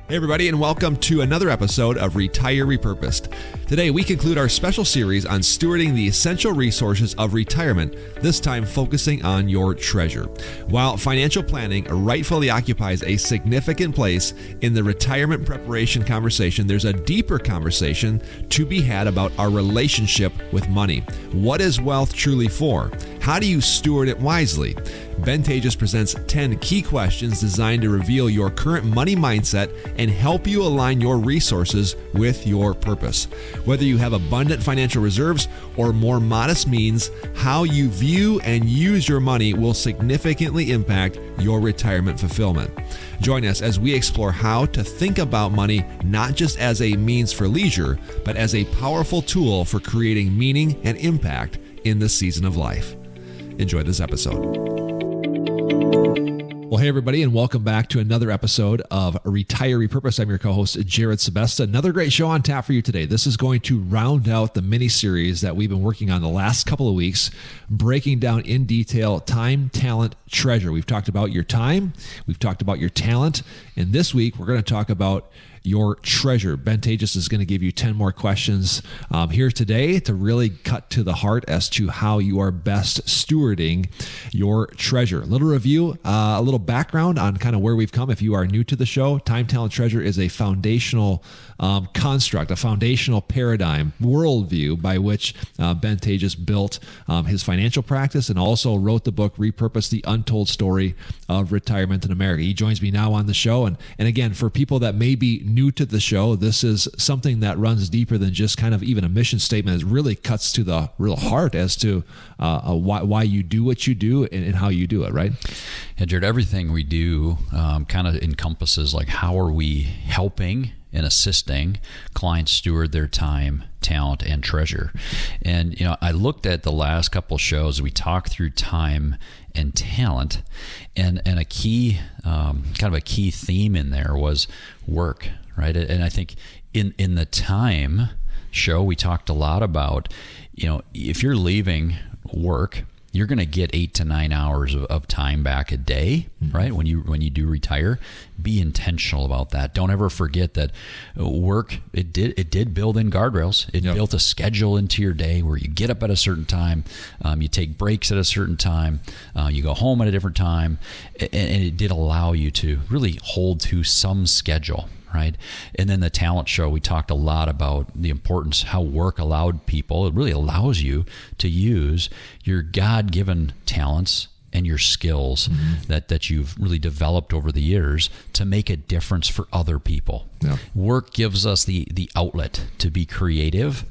Hey everybody, and welcome to another episode of Retire Repurposed. Today we conclude our special series on stewarding the essential resources of retirement, this time focusing on your treasure. While financial planning rightfully occupies a significant place in the retirement preparation conversation, there's a deeper conversation to be had about our relationship with money. What is wealth truly for? How do you steward it wisely? Taatjes presents 10 key questions designed to reveal your current money mindset and help you align your resources with your purpose. Whether you have abundant financial reserves or more modest means, how you view and use your money will significantly impact your retirement fulfillment. Join us as we explore how to think about money not just as a means for leisure, but as a powerful tool for creating meaning and impact in this season of life. Enjoy this episode. Well, hey, everybody, and welcome back to another episode of Retire Repurposed. I'm your co-host, Jared Sebesta. Another great show on tap for you today. This is going to round out the mini-series that we've been working on the last couple of weeks, breaking down in detail time, talent, treasure. We've talked about your time. We've talked about your talent. And this week, we're going to talk about your treasure. Taatjes is going to give you 10 more questions here today to really cut to the heart as to how you are best stewarding your treasure. A little review, a little background on kind of where we've come. If you are new to the show, time, talent, treasure is a foundational construct, a foundational paradigm, worldview by which Taatjes built his financial practice and also wrote the book Repurpose: The Untold Story of Retirement in America. He joins me now on the show. And again, for people that may be new to the show, this is something that runs deeper than just kind of even a mission statement. It really cuts to the real heart as to why you do what you do and how you do it, right? Yeah, Jared, everything we do kind of encompasses like how are we helping and assisting clients steward their time, talent, and treasure. And I looked at the last couple of shows. We talked through time and talent, and a key kind of a key theme in there was work, right? And I think in the time show we talked a lot about if you're leaving work, you're going to get 8 to 9 hours of time back a day, right? When you do retire, be intentional about that. Don't ever forget that work, it did build in guardrails. It built a schedule into your day where you get up at a certain time, you take breaks at a certain time, you go home at a different time, and it did allow you to really hold to some schedule. Right. And then the talent show, we talked a lot about the importance, how work allowed people, it really allows you to use your God-given talents and your skills that you've really developed over the years to make a difference for other people. Yeah. Work gives us the outlet to be creative.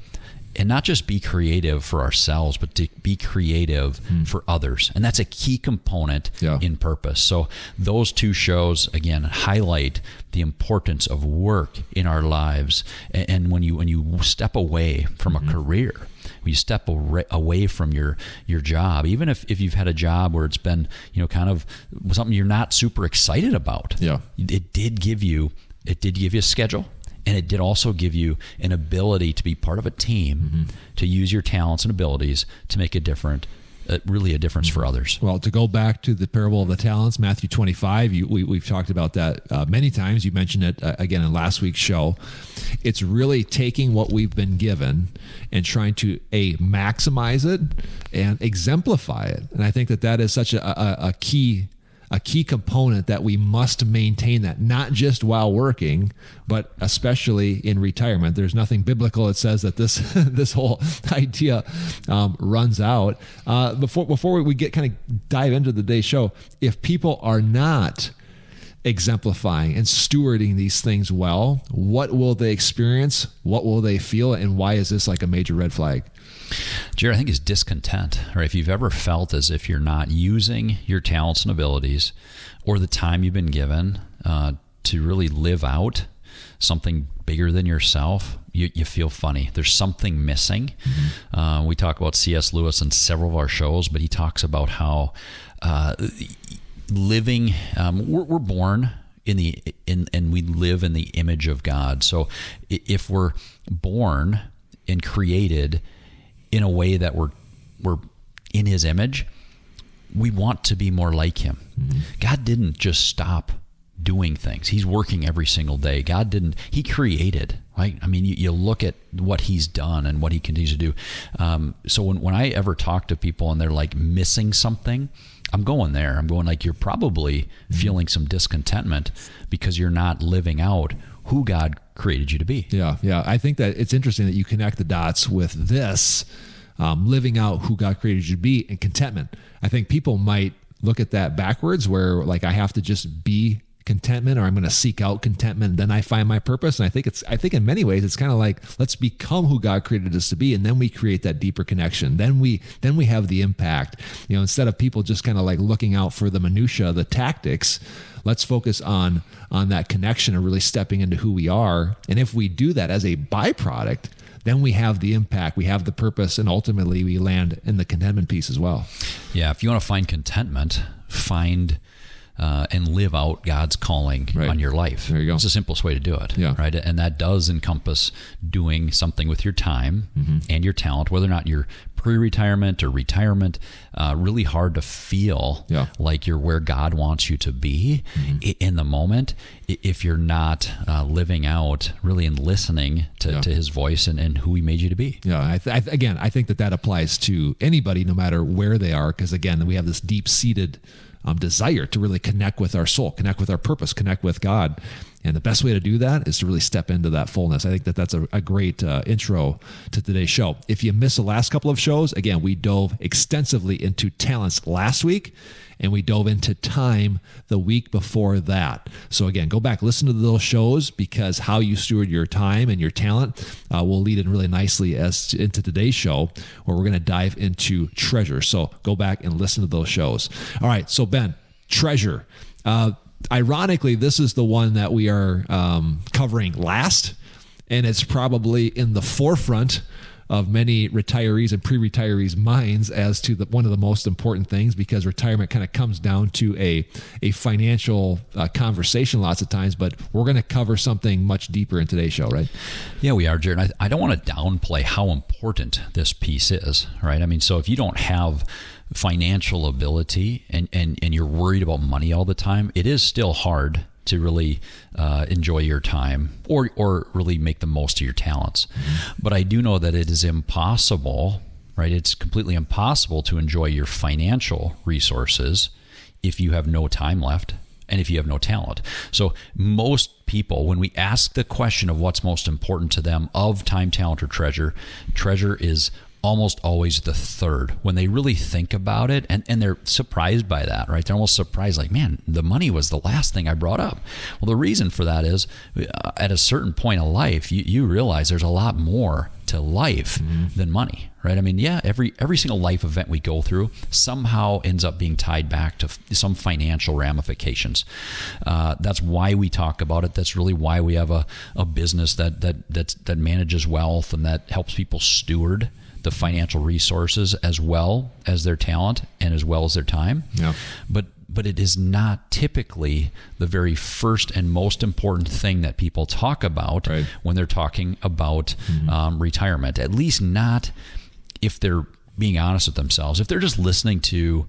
And not just be creative for ourselves, but to be creative for others. And that's a key component in purpose. So those two shows, again, highlight the importance of work in our lives. And when you step away from a career, when you step away from your job, even if you've had a job where it's been kind of something you're not super excited about, it did give you a schedule. And it did also give you an ability to be part of a team, to use your talents and abilities to make really a difference for others. Well, to go back to the parable of the talents, Matthew 25, we've talked about that many times. You mentioned it again in last week's show. It's really taking what we've been given and trying to maximize it and exemplify it. And I think that is such a key component that we must maintain, that not just while working, but especially in retirement. There's nothing biblical that says that this whole idea runs out. Before we dive into the day's show, if people are not exemplifying and stewarding these things well, what will they experience? What will they feel? And why is this like a major red flag? Jared, I think is discontent, right? If you've ever felt as if you're not using your talents and abilities or the time you've been given to really live out something bigger than yourself, you feel funny. There's something missing. We talk about C.S. Lewis in several of our shows, but he talks about how living, we're born and we live in the image of God. So if we're born and created in a way that we're in his image, we want to be more like him. God didn't just stop doing things. He's working every single day. God didn't, he created, right? I mean, you look at what he's done and what he continues to do. So when I ever talk to people and they're like missing something, I'm going there. I'm going like, you're probably feeling some discontentment because you're not living out who God created you to be. Yeah. I think that it's interesting that you connect the dots with this, living out who God created you to be, and contentment. I think people might look at that backwards, where like I have to just be contentment, or I'm going to seek out contentment, and then I find my purpose. And I think in many ways it's kind of like, let's become who God created us to be, and then we create that deeper connection. Then we have the impact. Instead of people just kind of like looking out for the minutia, the tactics, let's focus on that connection and really stepping into who we are. And if we do that as a byproduct, then we have the impact, we have the purpose, and ultimately we land in the contentment piece as well. Yeah, if you want to find contentment, find and live out God's calling on your life. There you go. It's the simplest way to do it, Yeah. right? And that does encompass doing something with your time and your talent, whether or not you're pre-retirement or retirement. Really hard to feel like you're where God wants you to be in the moment if you're not living out really and listening to his voice and who he made you to be. Yeah, I think that applies to anybody, no matter where they are, because again, we have this deep-seated desire to really connect with our soul, connect with our purpose, connect with God. And the best way to do that is to really step into that fullness. I think that's a great intro to today's show. If you missed the last couple of shows, again, we dove extensively into talents last week, and we dove into time the week before that. So again, go back, listen to those shows, because how you steward your time and your talent will lead in really nicely into today's show, where we're going to dive into treasure. So go back and listen to those shows. All right, so Ben, treasure. Ironically, this is the one that we are covering last, and it's probably in the forefront of many retirees and pre-retirees' minds as to one of the most important things, because retirement kind of comes down to a financial conversation lots of times, but we're going to cover something much deeper in today's show, right? Yeah, we are, Jared. I don't want to downplay how important this piece is, right? I mean, so if you don't have financial ability and you're worried about money all the time, it is still hard to really enjoy your time or really make the most of your talents. But I do know that it is impossible, right? It's completely impossible to enjoy your financial resources if you have no time left and if you have no talent. So most people, when we ask the question of what's most important to them of time, talent, or treasure is almost always the third when they really think about it, and they're surprised by that, right? They're almost surprised, like, man, the money was the last thing I brought up. Well, the reason for that is at a certain point of life, you realize there's a lot more to life than money, right? I mean, yeah, every single life event we go through somehow ends up being tied back to some financial ramifications. That's why we talk about it. That's really why we have a business that manages wealth and that helps people steward the financial resources as well as their talent and as well as their time. Yeah. But it is not typically the very first and most important thing that people talk about when they're talking about retirement. At least not if they're being honest with themselves. If they're just listening to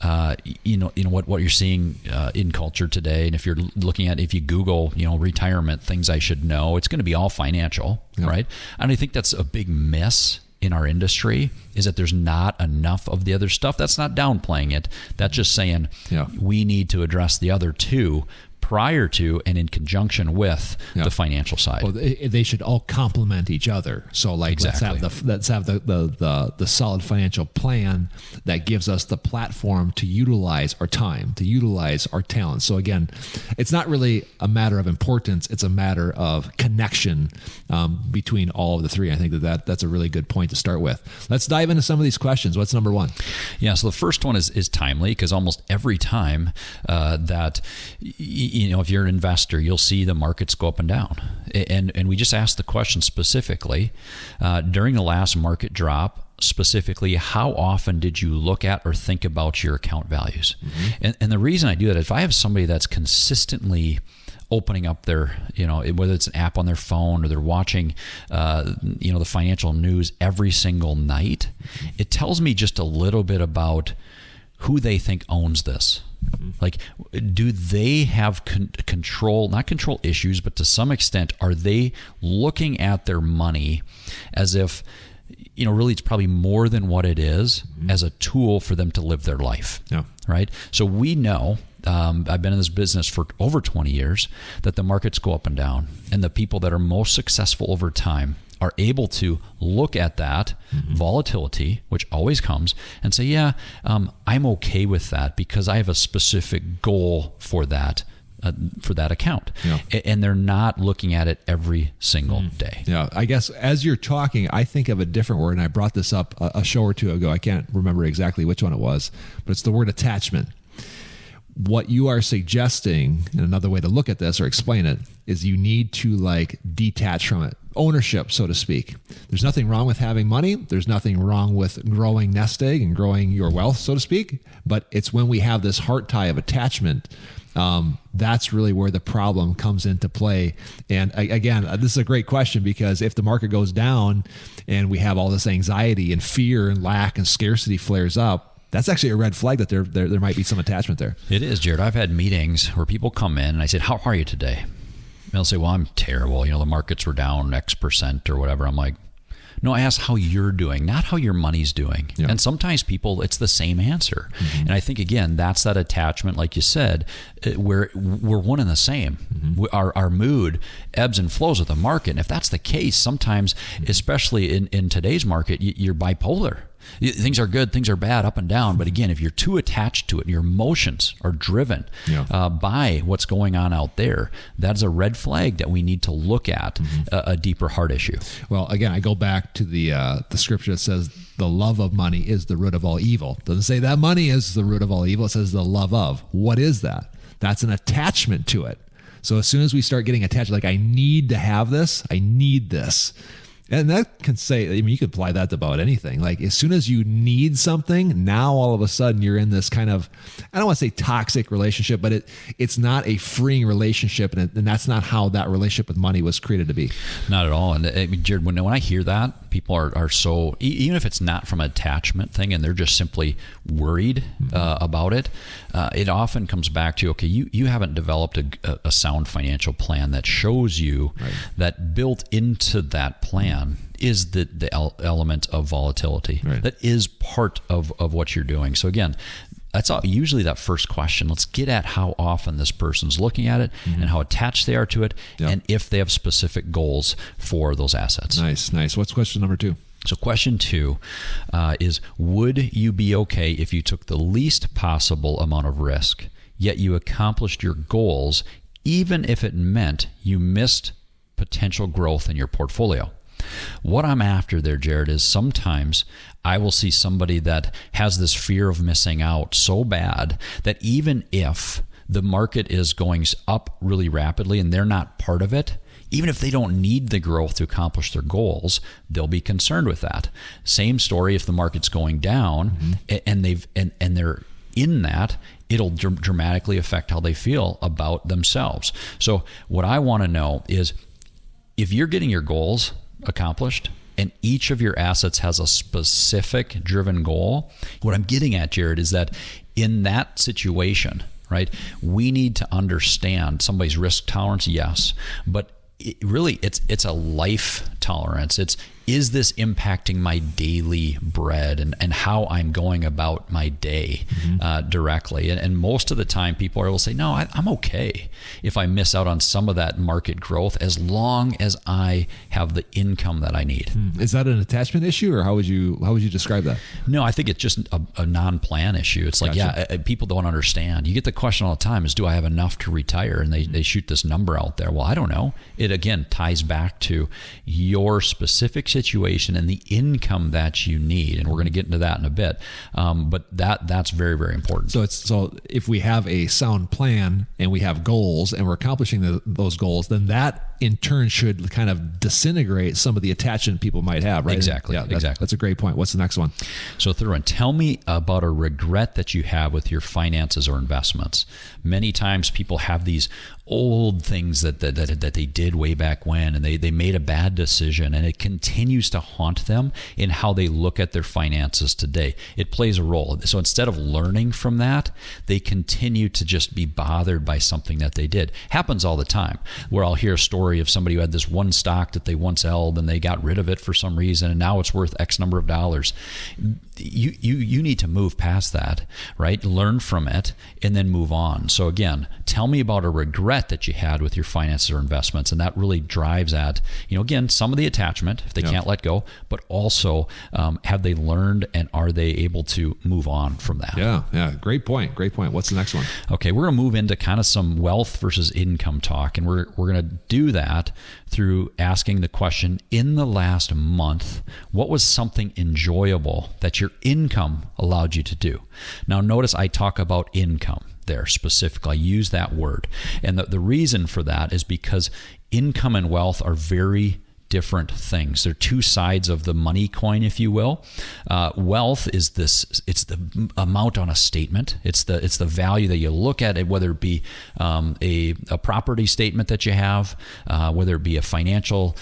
what you're seeing in culture today, and if you're looking at, if you Google retirement things I should know, it's going to be all financial, right? And I think that's a big miss in our industry, is that there's not enough of the other stuff. That's not downplaying it. That's just saying we need to address the other two prior to and in conjunction with the financial side. Well, they should all complement each other. So like let's have the solid financial plan that gives us the platform to utilize our time, to utilize our talent. So again, it's not really a matter of importance, it's a matter of connection between all of the three. I think that's a really good point to start with. Let's dive into some of these questions. What's number one? Yeah, so the first one is timely, because almost every time that if you're an investor, you'll see the markets go up and down. And we just asked the question specifically, during the last market drop, specifically, how often did you look at or think about your account values? And the reason I do that, if I have somebody that's consistently opening up their, whether it's an app on their phone or they're watching, the financial news every single night, it tells me just a little bit about who they think owns this. Like, do they have control, not control issues, but to some extent, are they looking at their money as if, really it's probably more than what it is, as a tool for them to live their life, right? So we know, I've been in this business for over 20 years, that the markets go up and down, and the people that are most successful over time are able to look at that volatility, which always comes, and say, I'm okay with that because I have a specific goal for that account. And they're not looking at it every single day. Yeah, I guess as you're talking, I think of a different word, and I brought this up a show or two ago. I can't remember exactly which one it was, but it's the word attachment. What you are suggesting, and another way to look at this or explain it, is you need to detach from it. Ownership, so to speak. There's nothing wrong with having money. There's nothing wrong with growing nest egg and growing your wealth, so to speak. But it's when we have this heart tie of attachment, that's really where the problem comes into play. And again, this is a great question, because if the market goes down and we have all this anxiety and fear and lack and scarcity flares up, that's actually a red flag that there might be some attachment there. It is, Jared. I've had meetings where people come in and I said, how are you today? And they'll say, well, I'm terrible. The markets were down X percent or whatever. I'm like, no, I ask how you're doing, not how your money's doing. Yeah. And sometimes people, it's the same answer. And I think, again, that's that attachment, like you said, where we're one and the same. Our mood ebbs and flows with the market. And if that's the case, sometimes, especially in today's market, you're bipolar. Things are good, things are bad, up and down. But again, if you're too attached to it, your emotions are driven by what's going on out there, that's a red flag that we need to look at, a deeper heart issue. Well, again, I go back to the scripture that says the love of money is the root of all evil. It doesn't say that money is the root of all evil. It says the love of. What is that? That's an attachment to it. So as soon as we start getting attached, like, I need to have this, I need this. And that can say, you can apply that to about anything. Like, as soon as you need something, now all of a sudden you're in this kind of, I don't want to say toxic relationship, but it's not a freeing relationship. And that's not how that relationship with money was created to be. Not at all. And Jared, when I hear that, people are so, even if it's not from an attachment thing and they're just simply worried about it, it often comes back to, okay, you haven't developed a sound financial plan that shows you that built into that plan is the element of volatility. That is part of what you're doing. So again, that's usually that first question. Let's get at how often this person's looking at it and how attached they are to it, and if they have specific goals for those assets. Nice. What's question number 2? So question 2 is, would you be okay if you took the least possible amount of risk, yet you accomplished your goals, even if it meant you missed potential growth in your portfolio? What I'm after there, Jared, is sometimes I will see somebody that has this fear of missing out so bad that even if the market is going up really rapidly and they're not part of it, even if they don't need the growth to accomplish their goals, they'll be concerned with that. Same story if the market's going down and they're in that, it'll dramatically affect how they feel about themselves. So what I want to know is, if you're getting your goals accomplished and each of your assets has a specific driven goal, what I'm getting at, Jared, is that in that situation, right, we need to understand somebody's risk tolerance, yes, but it's a life tolerance. Is this impacting my daily bread and how I'm going about my day directly? And most of the time, people will say, no, I'm okay if I miss out on some of that market growth, as long as I have the income that I need. Is that an attachment issue, or how would you describe that? No, I think it's just a non-plan issue. It's like, people don't understand. You get the question all the time is, do I have enough to retire? And they shoot this number out there. Well, I don't know. It, again, ties back to your specific situation and the income that you need, and we're going to get into that in a bit. But that's very, very important. So if we have a sound plan and we have goals and we're accomplishing those goals, then that in turn should kind of disintegrate some of the attachment people might have, right? Exactly. That's a great point. What's the next one? So Thurman, tell me about a regret that you have with your finances or investments. Many times people have these old things that they did way back when, and they made a bad decision, and it continues continues to haunt them in how they look at their finances today. It plays a role. So instead of learning from that, they continue to just be bothered by something that they did. Happens all the time, where I'll hear a story of somebody who had this one stock that they once held and they got rid of it for some reason and now it's worth X number of dollars. You need to move past that, right? Learn from it and then move on. So again, tell me about a regret that you had with your finances or investments, and that really drives at, again, some of the attachment if they can't let go, but also have they learned and are they able to move on from that? Yeah. Great point. What's the next one? Okay, we're going to move into kind of some wealth versus income talk, and we're going to do that through asking the question, in the last month, what was something enjoyable that your income allowed you to do? Now, notice I talk about income there specifically. I use that word. And the reason for that is because income and wealth are very different things. They're two sides of the money coin, if you will. Wealth is it's the amount on a statement. It's the value that you look at it, whether it be a property statement that you have, whether it be a financial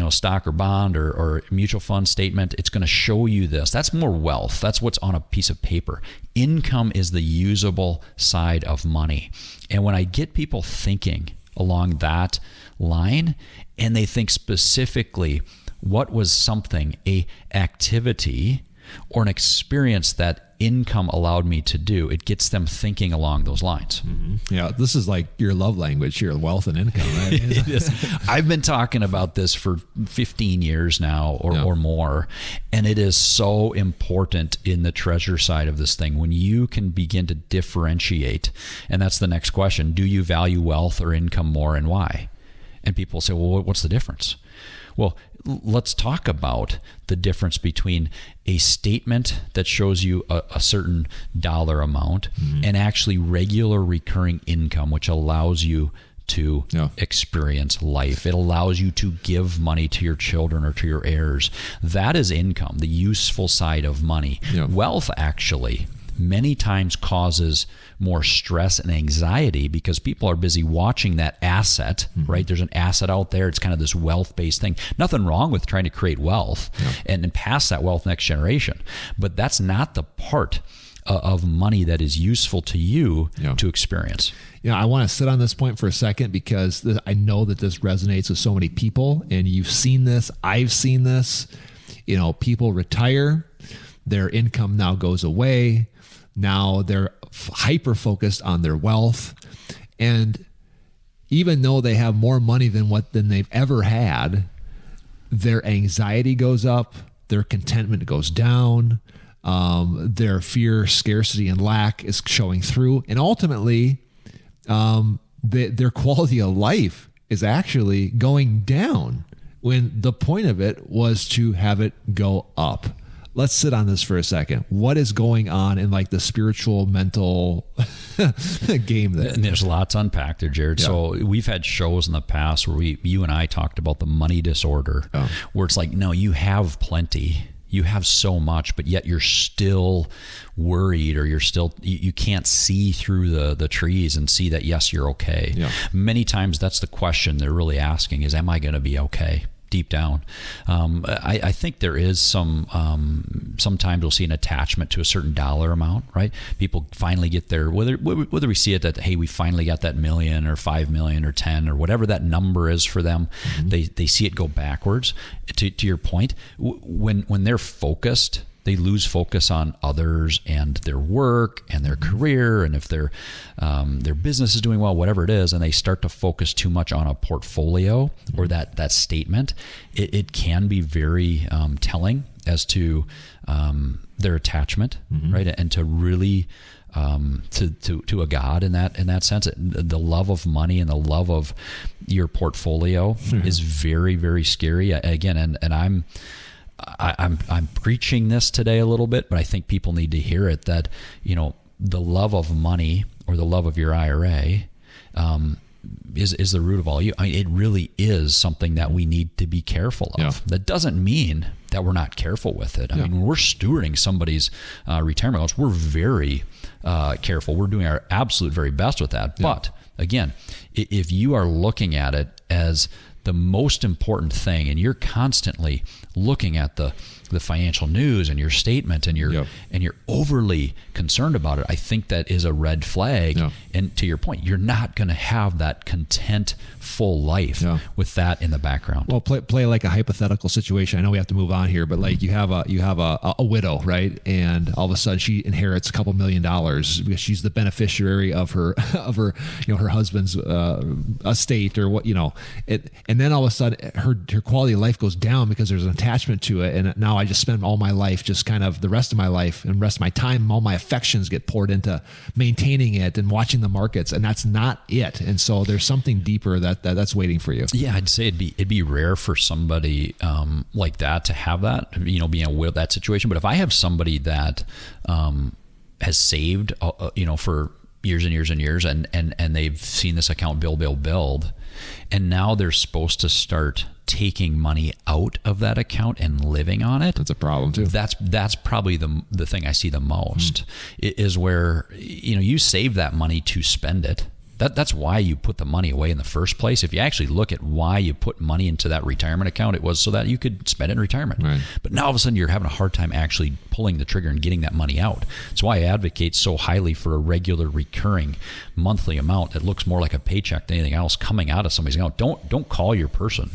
stock or bond or mutual fund statement. It's going to show you this. That's more wealth. That's what's on a piece of paper. Income is the usable side of money. And when I get people thinking along that line, and they think specifically, what was something, a activity or an experience that income allowed me to do, it gets them thinking along those lines. Mm-hmm. Yeah, this is like your love language, your wealth and income, right? It is. I've been talking about this for 15 years now or more, and it is so important in the treasure side of this thing when you can begin to differentiate. And that's the next question. Do you value wealth or income more, and why? And people say, well, what's the difference? Well, let's talk about the difference between a statement that shows you a certain dollar amount and actually regular recurring income, which allows you to experience life. It allows you to give money to your children or to your heirs. That is income, the useful side of money. Yeah. Wealth actually many times causes more stress and anxiety because people are busy watching that asset, right? There's an asset out there. It's kind of this wealth-based thing. Nothing wrong with trying to create wealth and pass that wealth next generation. But that's not the part of money that is useful to you to experience. I want to sit on this point for a second because I know that this resonates with so many people, and you've seen this. I've seen this. People retire. Their income now goes away. Now they're hyper-focused on their wealth. And even though they have more money than they've ever had, their anxiety goes up, their contentment goes down, their fear, scarcity, and lack is showing through. And ultimately, their quality of life is actually going down when the point of it was to have it go up. Let's sit on this for a second. What is going on in like the spiritual, mental game there? And there's lots to unpack there, Jared. Yeah. So we've had shows in the past where you and I talked about the money disorder, where it's like, no, you have plenty. You have so much, but yet you're still worried, or you can't see through the trees and see that, yes, you're okay. Yeah. Many times that's the question they're really asking is, am I going to be okay? Deep down. I think there is sometimes we'll see an attachment to a certain dollar amount, right? People finally get there, whether we see it that, hey, we finally got that million or 5 million or 10 or whatever that number is for them, they see it go backwards. To your point, when they're focused, they lose focus on others and their work and their career, and if their business is doing well, whatever it is, and they start to focus too much on a portfolio or that statement, it can be very telling as to their attachment, right? And to really to a God in that sense, the love of money and the love of your portfolio is very, very scary. Again, and I'm preaching this today a little bit, but I think people need to hear it, that, the love of money or the love of your IRA is the root of all you. I mean, it really is something that we need to be careful of. Yeah. That doesn't mean that we're not careful with it. I mean, when we're stewarding somebody's retirement accounts, we're very careful. We're doing our absolute very best with that. Yeah. But again, if you are looking at it as the most important thing, and you're constantly looking at the financial news and your statement, and you're overly concerned about it, I think that is a red flag. And to your point, you're not going to have that content, full life with that in the background. Well, play like a hypothetical situation. I know we have to move on here, but like you have a widow, right? And all of a sudden she inherits a couple $1 million because she's the beneficiary of her her husband's estate or what, and then all of a sudden her quality of life goes down because there's an attachment to it, and now I just spend all my life, just kind of the rest of my life and rest of my time, all my affections get poured into maintaining it and watching the markets, and that's not it. And so there's something deeper that's waiting for you. Yeah, I'd say it'd be rare for somebody like that to have that, being aware of that situation. But if I have somebody that has saved, for years and years and years, and they've seen this account build, and now they're supposed to start taking money out of that account and living on it. That's a problem too. That's probably the thing I see the most, is where you save that money to spend it. That's why you put the money away in the first place. If you actually look at why you put money into that retirement account, it was so that you could spend it in retirement. Right. But now all of a sudden you're having a hard time actually pulling the trigger and getting that money out. That's why I advocate so highly for a regular recurring monthly amount that looks more like a paycheck than anything else coming out of somebody's account. Don't call your person,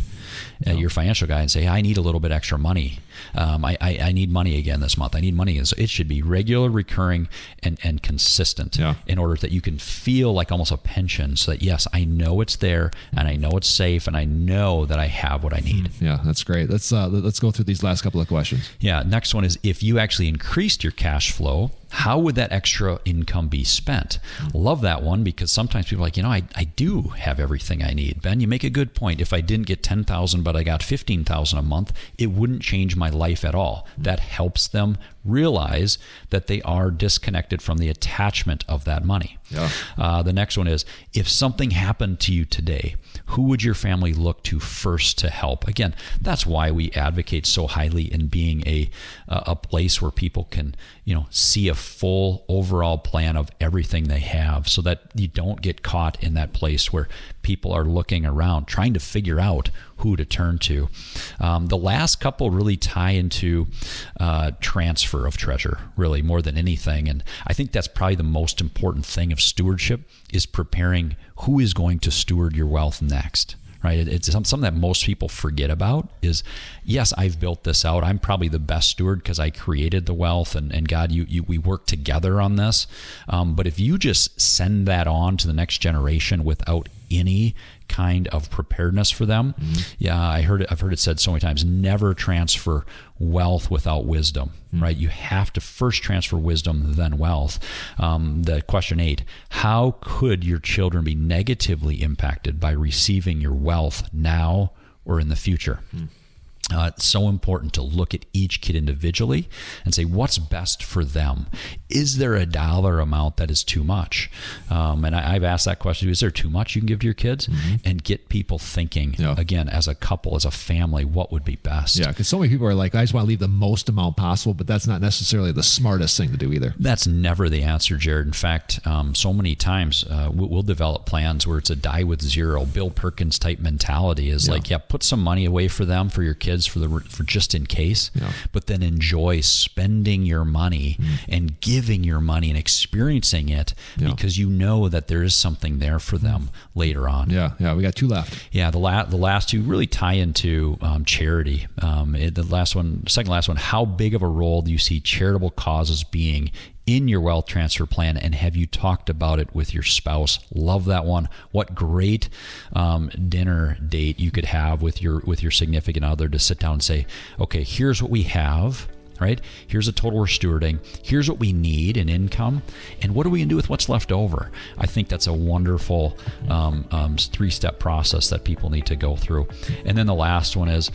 your financial guy, and say, I need a little bit extra money. I need money again this month. I need money. So it should be regular, recurring, and consistent in order that you can feel like almost a pension, so that, yes, I know it's there, and I know it's safe, and I know that I have what I need. Yeah, that's great. Let's go through these last couple of questions. Yeah, next one is, if you actually increased your cash flow, how would that extra income be spent? Love that one, because sometimes people are like, I do have everything I need. Ben, you make a good point. If I didn't get $10,000 but I got $15,000 a month, it wouldn't change my life at all. That helps them realize that they are disconnected from the attachment of that money. The next one is, if something happened to you today, who would your family look to first to help? Again, that's why we advocate so highly in being a place where people can see a full overall plan of everything they have, so that you don't get caught in that place where people are looking around trying to figure out who to turn to. The last couple really tie into transfer of treasure, really, more than anything. And I think that's probably the most important thing of stewardship, is preparing who is going to steward your wealth next. Right? It's something that most people forget about is, yes, I've built this out. I'm probably the best steward because I created the wealth, and God, we work together on this. But if you just send that on to the next generation without any kind of preparedness for them, I've heard it said so many times, never transfer wealth without wisdom, right? You have to first transfer wisdom, then wealth. The question 8, how could your children be negatively impacted by receiving your wealth now or in the future? It's so important to look at each kid individually and say, what's best for them? Is there a dollar amount that is too much? And I've asked that question, is there too much you can give to your kids? And get people thinking, again, as a couple, as a family, what would be best? Yeah, because so many people are like, I just want to leave the most amount possible, but that's not necessarily the smartest thing to do either. That's never the answer, Jared. In fact, so many times we'll develop plans where it's a die with zero, Bill Perkins type mentality is like, put some money away for them, for your kids, for just in case, but then enjoy spending your money and giving your money and experiencing it, because you know that there is something there for them later on. Yeah, we got 2 left. Yeah, the last 2 really tie into charity. Second last one, how big of a role do you see charitable causes being in your wealth transfer plan, and have you talked about it with your spouse? Love that one. What great dinner date you could have with your significant other to sit down and say, okay, here's what we have, right? Here's a total we're stewarding. Here's what we need in income, and what are we going to do with what's left over? I think that's a wonderful 3-step process that people need to go through. And then the last one is,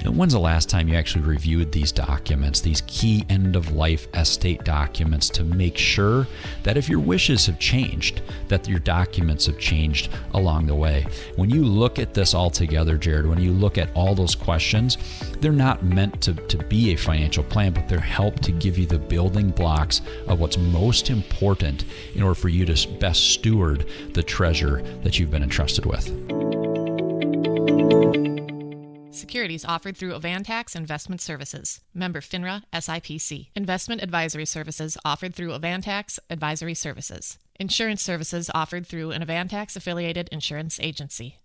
when's the last time you actually reviewed these documents, these key end-of-life estate documents, to make sure that if your wishes have changed, that your documents have changed along the way? When you look at this all together, Jared, when you look at all those questions, they're not meant to be a financial plan, but they're helped to give you the building blocks of what's most important in order for you to best steward the treasure that you've been entrusted with. Securities offered through Avantax Investment Services. Member FINRA SIPC. Investment advisory services offered through Avantax Advisory Services. Insurance services offered through an Avantax affiliated insurance agency.